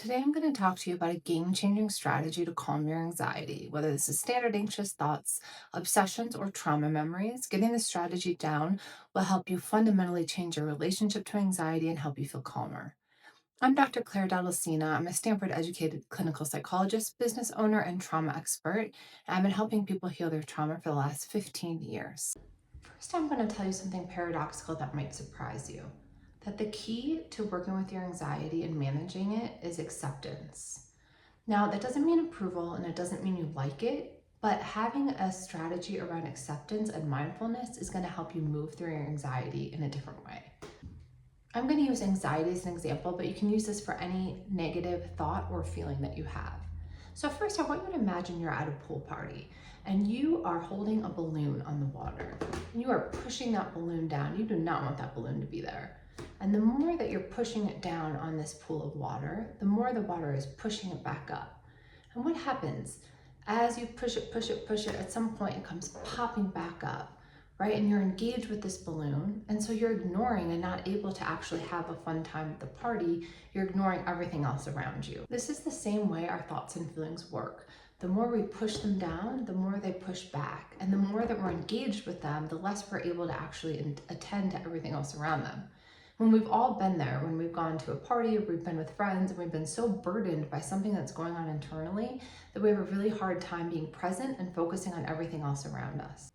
Today, I'm going to talk to you about a game changing strategy to calm your anxiety, whether this is standard anxious thoughts, obsessions, or trauma memories. Getting this strategy down will help you fundamentally change your relationship to anxiety and help you feel calmer. I'm Dr. Dowdle Cina. I'm a Stanford educated clinical psychologist, business owner, and trauma expert. And I've been helping people heal their trauma for the last 15 years. First, I'm going to tell you something paradoxical that might surprise you, that the key to working with your anxiety and managing it is acceptance. Now, that doesn't mean approval and it doesn't mean you like it, but having a strategy around acceptance and mindfulness is going to help you move through your anxiety in a different way. I'm going to use anxiety as an example, but you can use this for any negative thought or feeling that you have. So first, I want you to imagine you're at a pool party and you are holding a balloon on the water. You are pushing that balloon down. You do not want that balloon to be there. And the more that you're pushing it down on this pool of water, the more the water is pushing it back up. And what happens? As you push it, at some point it comes popping back up, right? And you're engaged with this balloon. And so you're ignoring and not able to actually have a fun time at the party. You're ignoring everything else around you. This is the same way our thoughts and feelings work. The more we push them down, the more they push back. And the more that we're engaged with them, the less we're able to actually attend to everything else around them. When we've all been there, when we've gone to a party or we've been with friends and we've been so burdened by something that's going on internally that we have a really hard time being present and focusing on everything else around us.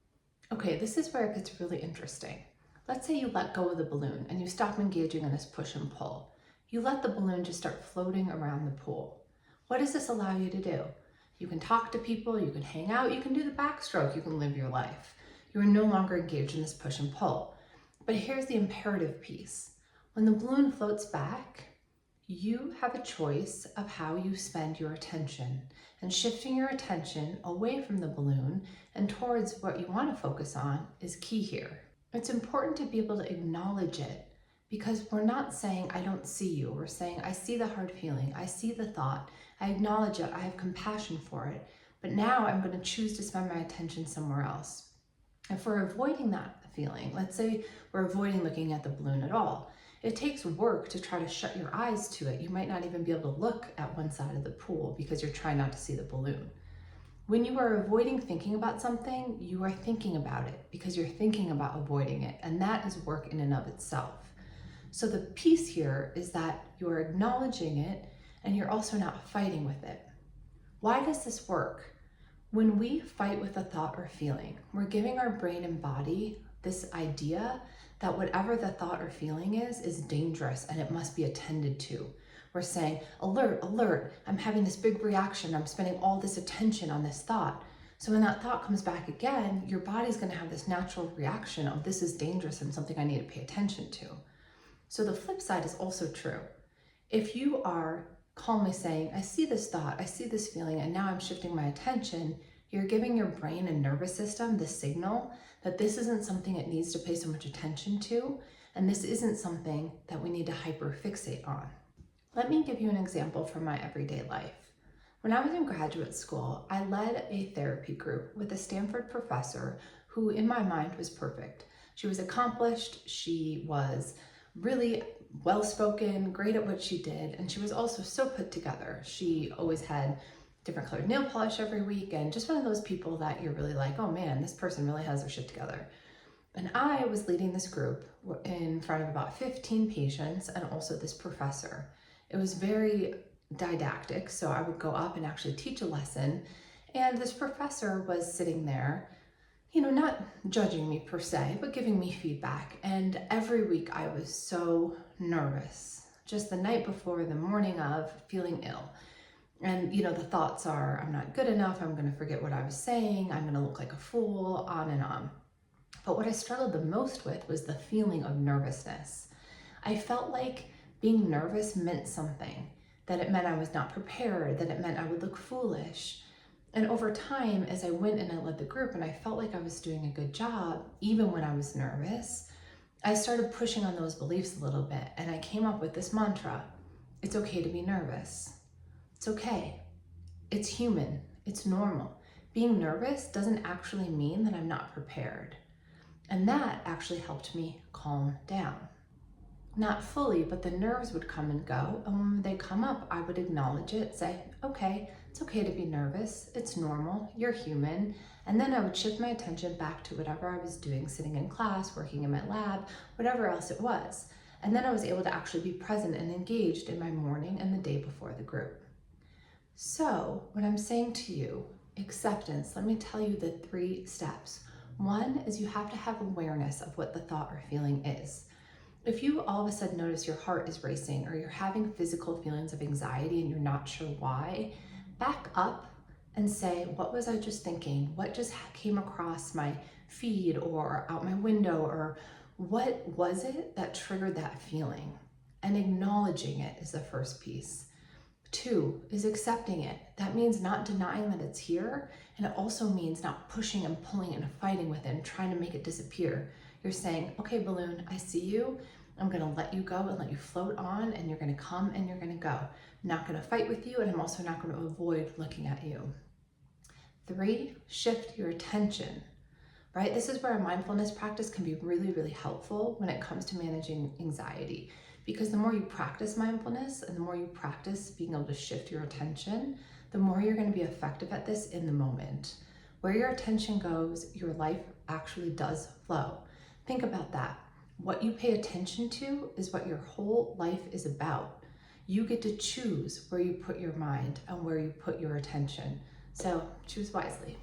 Okay, this is where it gets really interesting. Let's say you let go of the balloon and you stop engaging in this push and pull. You let the balloon just start floating around the pool. What does this allow you to do? You can talk to people, you can hang out, you can do the backstroke, you can live your life. You are no longer engaged in this push and pull. But here's the imperative piece. When the balloon floats back, you have a choice of how you spend your attention, and shifting your attention away from the balloon and towards what you want to focus on is key here. It's important to be able to acknowledge it because we're not saying, I don't see you. We're saying, I see the hard feeling. I see the thought. I acknowledge it. I have compassion for it. But now I'm going to choose to spend my attention somewhere else. If we're avoiding that feeling, let's say we're avoiding looking at the balloon at all, it takes work to try to shut your eyes to it. You might not even be able to look at one side of the pool because you're trying not to see the balloon. When you are avoiding thinking about something, you are thinking about it because you're thinking about avoiding it, and that is work in and of itself. So the piece here is that you're acknowledging it and you're also not fighting with it. Why does this work? When we fight with a thought or feeling, we're giving our brain and body this idea that whatever the thought or feeling is dangerous and it must be attended to. We're saying, alert, alert, I'm having this big reaction, I'm spending all this attention on this thought. So when that thought comes back again, your body's gonna have this natural reaction of this is dangerous and something I need to pay attention to. So the flip side is also true. If you are calmly saying, I see this thought, I see this feeling, and now I'm shifting my attention, you're giving your brain and nervous system the signal that this isn't something it needs to pay so much attention to, and this isn't something that we need to hyperfixate on. Let me give you an example from my everyday life. When I was in graduate school, I led a therapy group with a Stanford professor who, in my mind, was perfect. She was accomplished, she was really well-spoken, great at what she did, and she was also so put together. She always had different colored nail polish every week, and just one of those people that you're really like, oh man, this person really has their shit together. And I was leading this group in front of about 15 patients and also this professor. It was very didactic, so I would go up and actually teach a lesson, and this professor was sitting there, not judging me per se, but giving me feedback. And every week I was so nervous, just the night before, the morning of, feeling ill. And the thoughts are, I'm not good enough, I'm gonna forget what I was saying, I'm gonna look like a fool, on and on. But what I struggled the most with was the feeling of nervousness. I felt like being nervous meant something, that it meant I was not prepared, that it meant I would look foolish. And over time, as I went and I led the group and I felt like I was doing a good job, even when I was nervous, I started pushing on those beliefs a little bit. And I came up with this mantra: it's okay to be nervous. It's okay. It's human. It's normal. Being nervous doesn't actually mean that I'm not prepared. And that actually helped me calm down. Not fully, but the nerves would come and go. And when they come up, I would acknowledge it, say, okay, it's okay to be nervous. It's normal. You're human. And then I would shift my attention back to whatever I was doing, sitting in class, working in my lab, whatever else it was. And then I was able to actually be present and engaged in my morning and the day before the group. So, what I'm saying to you, acceptance, let me tell you the 3 steps. One is you have to have awareness of what the thought or feeling is. If you all of a sudden notice your heart is racing or you're having physical feelings of anxiety and you're not sure why, back up and say, what was I just thinking? What just came across my feed or out my window, or what was it that triggered that feeling? And acknowledging it is the first piece. 2 is accepting it. That means not denying that it's here, and it also means not pushing and pulling and fighting with it and trying to make it disappear. You're saying, okay, balloon, I see you. I'm gonna let you go and let you float on, and you're gonna come and you're gonna go. I'm not gonna fight with you, and I'm also not gonna avoid looking at you. 3, shift your attention, right? This is where a mindfulness practice can be really, really helpful when it comes to managing anxiety. Because the more you practice mindfulness and the more you practice being able to shift your attention, the more you're going to be effective at this in the moment. Where your attention goes, your life actually does flow. Think about that. What you pay attention to is what your whole life is about. You get to choose where you put your mind and where you put your attention. So choose wisely.